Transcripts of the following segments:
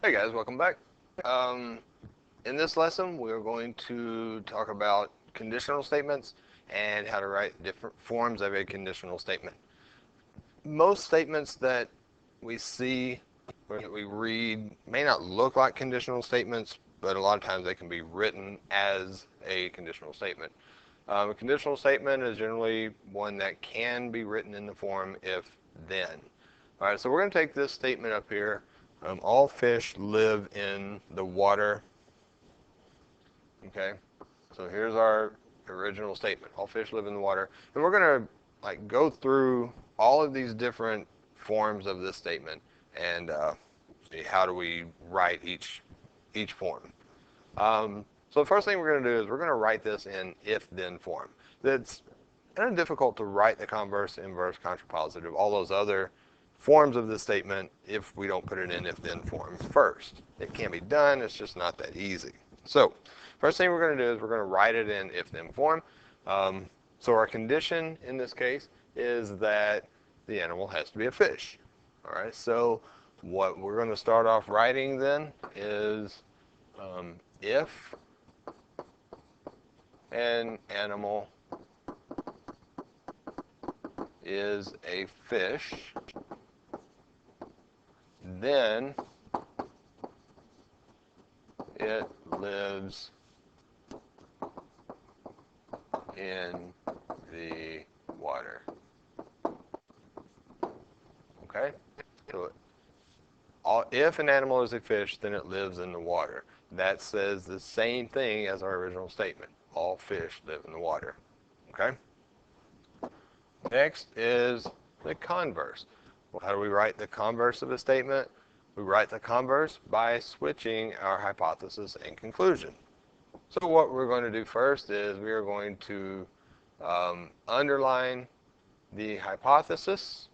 Hey guys, welcome back. Um, in this lesson, we're going to talk about conditional statements and how to write different forms of a conditional statement. Most statements that we see or that we read may not look like conditional statements, but a lot of times they can be written as a conditional statement. A conditional statement is generally one that can be written in the form if then. All right, so we're going to take this statement up here. All fish live in the water. Okay, so here's our original statement. All fish live in the water. And we're going to go through all of these different forms of this statement and see how do we write each form. So the first thing we're going to do is we're going to write this in if-then form. It's kind of difficult to write the converse, inverse, contrapositive, all those other forms of this statement if we don't put it in if-then form first. It can be done, it's just not that easy. So first thing we're going to do is we're going to write it in if-then form. So our condition in this case is that the animal has to be a fish. All right, so what we're going to start off writing then is if an animal is a fish, then it lives in the water. Okay? So if an animal is a fish, then it lives in the water. That says the same thing as our original statement. All fish live in the water. Okay? Next is the converse. Well, how do we write the converse of a statement? We write the converse by switching our hypothesis and conclusion. So what we're going to do first is we are going to underline the hypothesis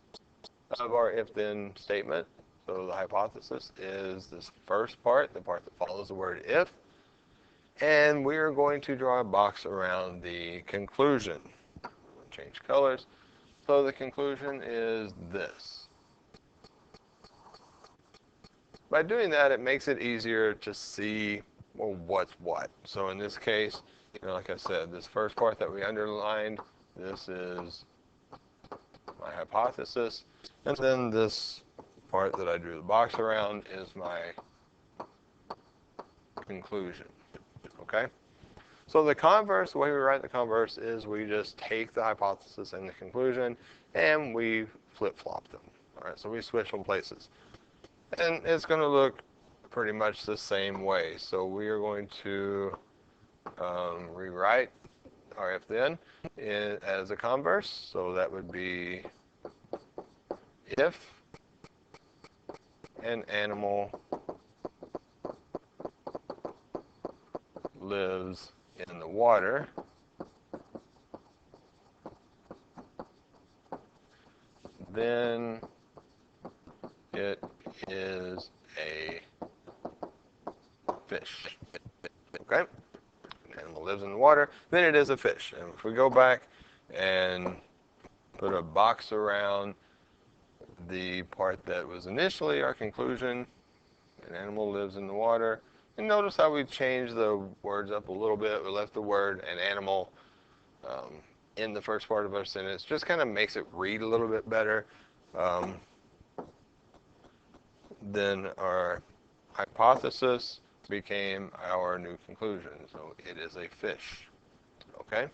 of our if-then statement. So the hypothesis is this first part, the part that follows the word if. And we are going to draw a box around the conclusion. Change colors. So the conclusion is this. By doing that, it makes it easier to see, well, what's what. So in this case, like I said, this first part that we underlined, this is my hypothesis. And then this part that I drew the box around is my conclusion. Okay? So the converse, the way we write the converse is we just take the hypothesis and the conclusion and we flip-flop them. All right, so we switch them places. And it's going to look pretty much the same way. So we are going to rewrite our if-then as a converse. So that would be if an animal lives in the water, then it is a fish. Okay? An animal lives in the water, then it is a fish. And if we go back and put a box around the part that was initially our conclusion, an animal lives in the water, and notice how we changed the words up a little bit. We left the word an animal in the first part of our sentence. Just kind of makes it read a little bit better. Then our hypothesis became our new conclusion. So it is a fish. Okay?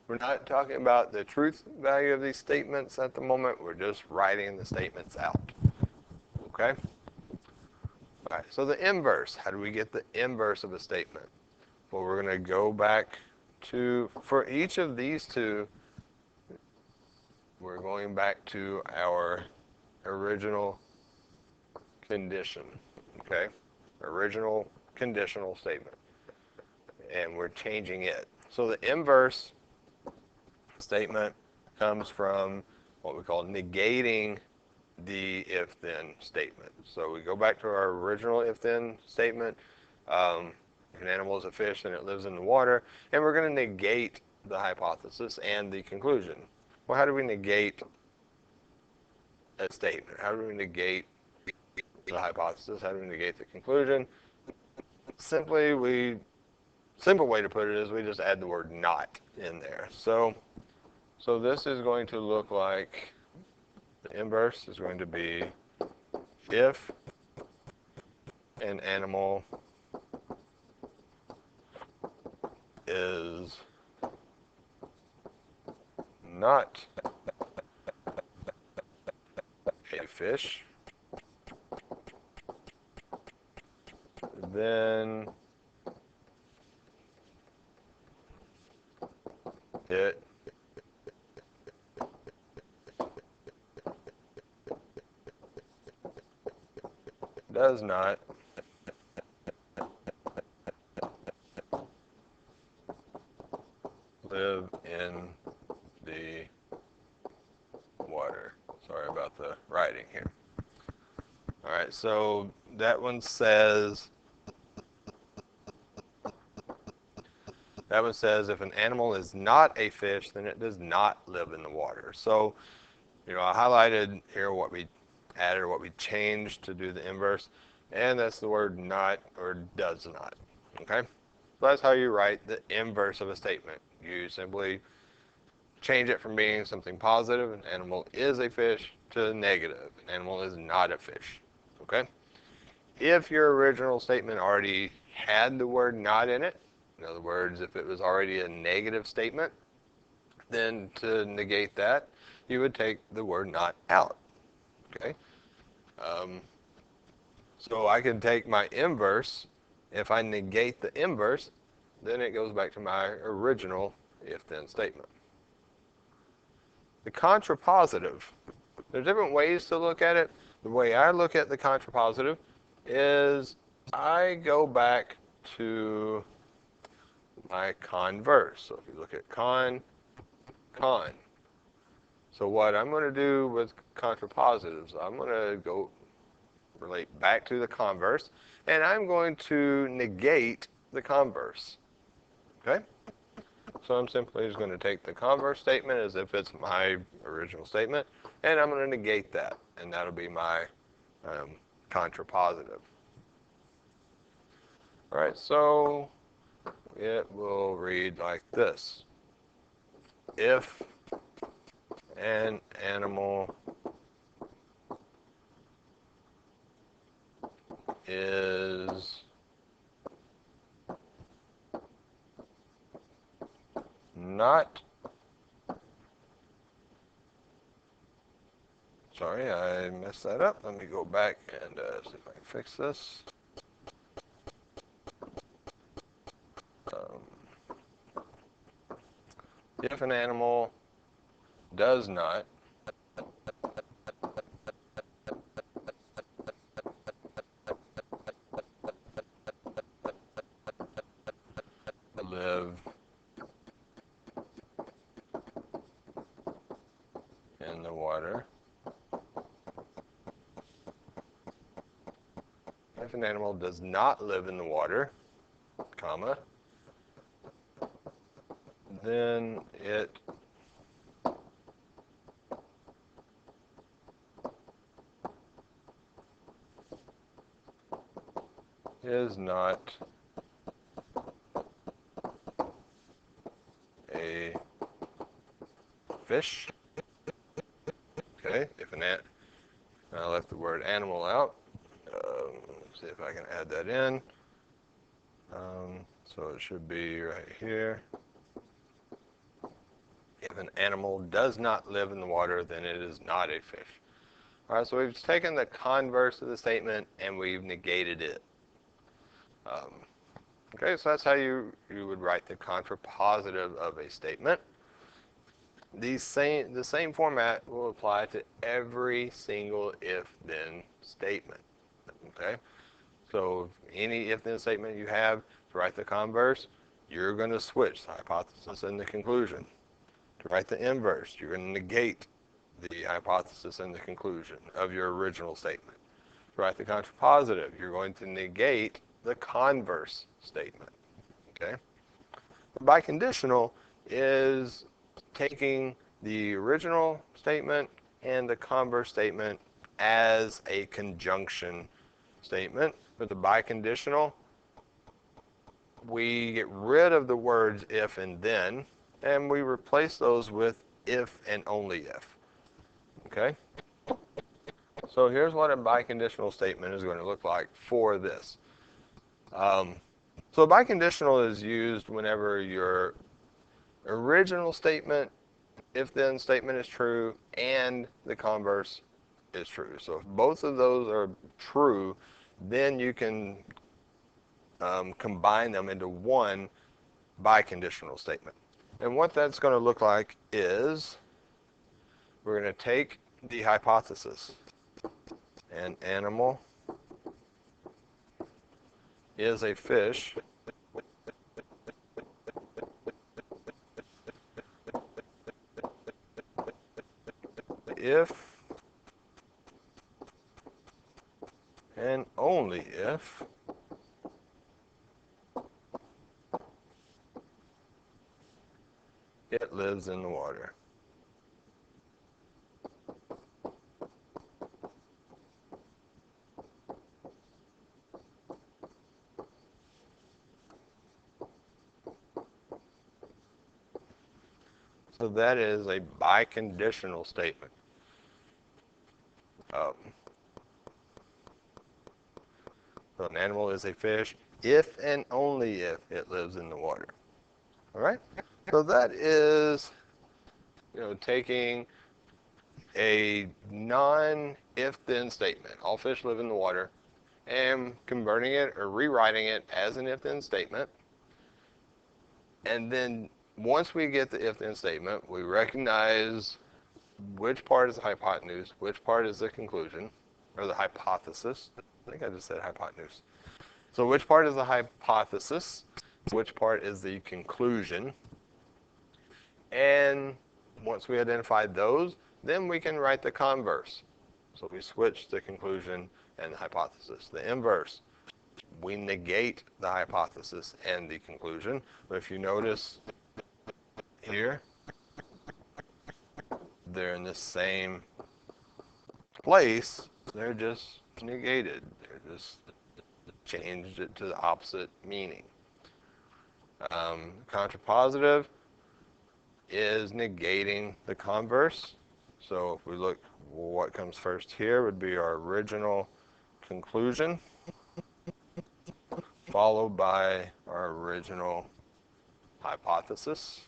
We're not talking about the truth value of these statements at the moment. We're just writing the statements out. Okay? All right, so the inverse. How do we get the inverse of a statement? Well, we're going to go back to, for each of these two, we're going back to our original condition. Okay? Original conditional statement. And we're changing it. So the inverse statement comes from what we call negating the if-then statement. So we go back to our original if-then statement. An animal is a fish and it lives in the water. And we're going to negate the hypothesis and the conclusion. Well, how do we negate a statement? How do we negate the hypothesis, how do we negate the conclusion? Simple way to put it is we just add the word not in there. So this is going to look like, the inverse is going to be if an animal is not a fish, then it does not live in the water. Sorry about the writing here. All right, so that one says if an animal is not a fish, then it does not live in the water. So, I highlighted here what we added or what we changed to do the inverse, and that's the word not or does not. Okay? So that's how you write the inverse of a statement. You simply change it from being something positive, an animal is a fish, to negative, an animal is not a fish. Okay? If your original statement already had the word not in it, in other words, if it was already a negative statement, then to negate that, you would take the word not out. Okay? So I can take my inverse. If I negate the inverse, then it goes back to my original if-then statement. The contrapositive. There's different ways to look at it. The way I look at the contrapositive is I go back to my converse. So if you look at con. So what I'm going to do with contrapositives, I'm going to go relate back to the converse, and I'm going to negate the converse. Okay? So I'm simply just going to take the converse statement as if it's my original statement, and I'm going to negate that, and that'll be my contrapositive. All right, so it will read like this. If an animal is not, sorry, I messed that up. Let me go back and see if I can fix this. If an animal does not live in the water, if an animal does not live in the water, comma, then it is not a fish. Okay, if an ant, I left the word animal out. Let's see if I can add that in. So it should be right here. If an animal does not live in the water, then it is not a fish. All right, so we've taken the converse of the statement and we've negated it. Okay, so that's how you would write the contrapositive of a statement. The same format will apply to every single if-then statement. Okay, so any if-then statement you have to write the converse, you're going to switch the hypothesis and the conclusion. To write the inverse, you're going to negate the hypothesis and the conclusion of your original statement. To write the contrapositive, you're going to negate the converse statement. Okay? The biconditional is taking the original statement and the converse statement as a conjunction statement. With the biconditional, we get rid of the words if and then, and we replace those with if and only if. Okay? So here's what a biconditional statement is going to look like for this. So a biconditional is used whenever your original statement, if-then statement is true, and the converse is true. So if both of those are true, then you can combine them into one biconditional statement. And what that's going to look like is we're going to take the hypothesis. An animal is a fish if and only if it lives in the water. So that is a biconditional statement. So an animal is a fish if and only if it lives in the water. All right? So that is, taking a non-if-then statement, all fish live in the water, and converting it or rewriting it as an if-then statement. And then once we get the if-then statement, we recognize which part is the hypotenuse, which part is the conclusion, or the hypothesis. I think I just said hypotenuse. So which part is the hypothesis, which part is the conclusion, and once we identify those, then we can write the converse. So we switch the conclusion and the hypothesis. The inverse, we negate the hypothesis and the conclusion. But if you notice here, they're in the same place. They're just negated. They're just changed it to the opposite meaning. Contrapositive is negating the converse. So if we look, what comes first here would be our original conclusion, followed by our original hypothesis.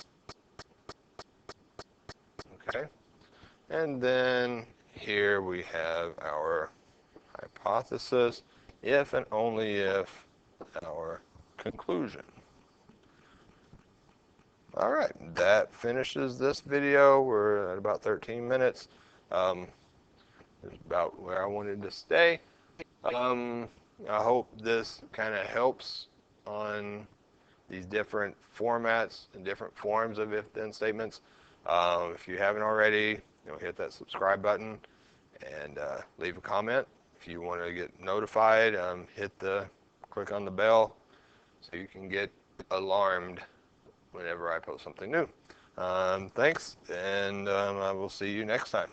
Okay, and then here we have our hypothesis, if and only if our conclusion. All right, that finishes this video. We're at about 13 minutes. It's about where I wanted to stay. I hope this kind of helps on these different formats and different forms of if-then statements. If you haven't already, hit that subscribe button and leave a comment. If you want to get notified, click on the bell so you can get alarmed whenever I post something new. Thanks, and I will see you next time.